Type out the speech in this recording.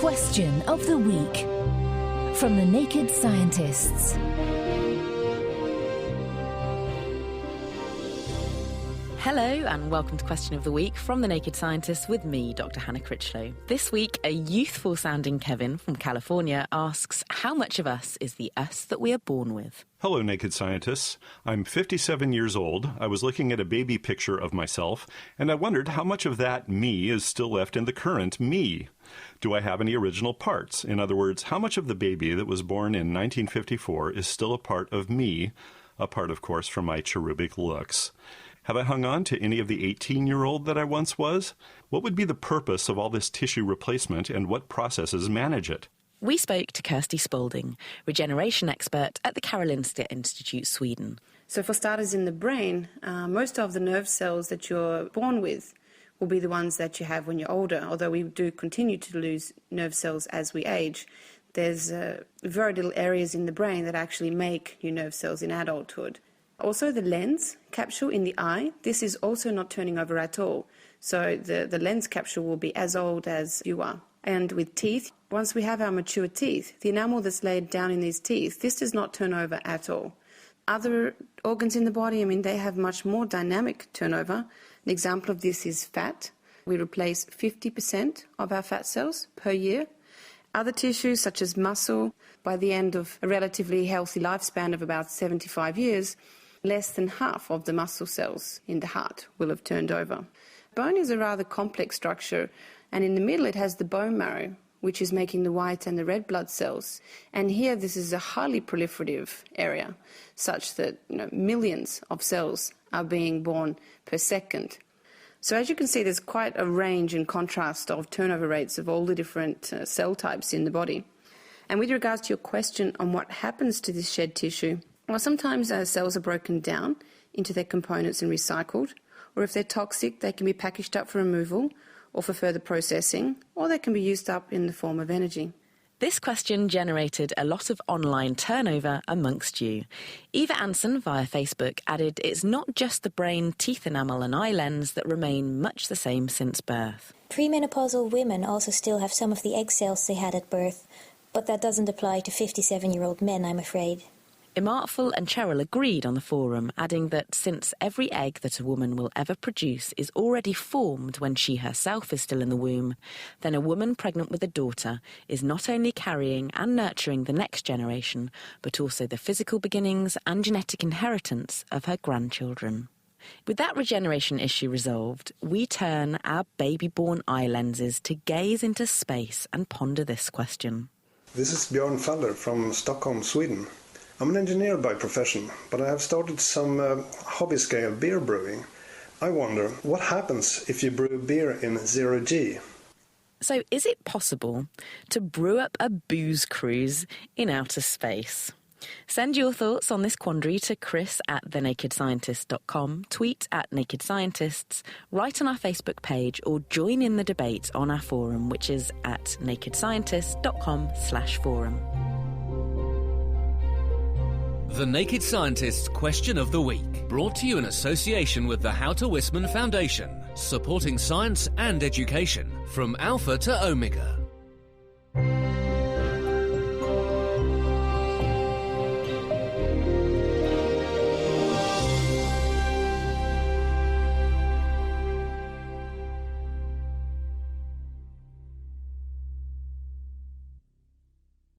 Question of the Week from the Naked Scientists. Hello and welcome to Question of the Week from The Naked Scientists with me, Dr. Hannah Critchlow. This week, a youthful-sounding Kevin from California asks, how much of us is the us that we are born with? Hello, Naked Scientists. I'm 57 years old. I was looking at a baby picture of myself, and I wondered how much of that me is still left in the current me. Do I have any original parts? In other words, how much of the baby that was born in 1954 is still a part of me, apart, of course, from my cherubic looks? Have I hung on to any of the 18-year-old that I once was? What would be the purpose of all this tissue replacement, and what processes manage it? We spoke to Kirsty Spalding, regeneration expert at the Karolinska Institute, Sweden. So for starters, in the brain, most of the nerve cells that you're born with will be the ones that you have when you're older, although we do continue to lose nerve cells as we age. There's very little areas in the brain that actually make new nerve cells in adulthood. Also, the lens capsule in the eye, this is also not turning over at all. So the lens capsule will be as old as you are. And with teeth, once we have our mature teeth, the enamel that's laid down in these teeth, this does not turn over at all. Other organs in the body, they have much more dynamic turnover. An example of this is fat. We replace 50% of our fat cells per year. Other tissues, such as muscle, by the end of a relatively healthy lifespan of about 75 years, less than half of the muscle cells in the heart will have turned over. Bone is a rather complex structure, and in the middle it has the bone marrow, which is making the white and the red blood cells. And here this is a highly proliferative area, such that millions of cells are being born per second. So as you can see, there's quite a range and contrast of turnover rates of all the different cell types in the body. And with regards to your question on what happens to this shed tissue, well, sometimes cells are broken down into their components and recycled, or if they're toxic, they can be packaged up for removal or for further processing, or they can be used up in the form of energy. This question generated a lot of online turnover amongst you. Eva Anson via Facebook added it's not just the brain, teeth enamel and eye lens that remain much the same since birth. Premenopausal women also still have some of the egg cells they had at birth, but that doesn't apply to 57-year-old men, I'm afraid. Imartful and Cheryl agreed on the forum, adding that since every egg that a woman will ever produce is already formed when she herself is still in the womb, then a woman pregnant with a daughter is not only carrying and nurturing the next generation, but also the physical beginnings and genetic inheritance of her grandchildren. With that regeneration issue resolved, we turn our baby-born eye lenses to gaze into space and ponder this question. This is Björn Faller from Stockholm, Sweden. I'm an engineer by profession, but I have started some hobby-scale beer brewing. I wonder, what happens if you brew beer in zero-G? So is it possible to brew up a booze cruise in outer space? Send your thoughts on this quandary to chris@thenakedscientist.com, tweet @nakedscientists, write on our Facebook page, or join in the debate on our forum, which is at nakedscientist.com/forum. The Naked Scientists Question of the Week, brought to you in association with the Houter Wissmann Foundation, supporting science and education from Alpha to Omega.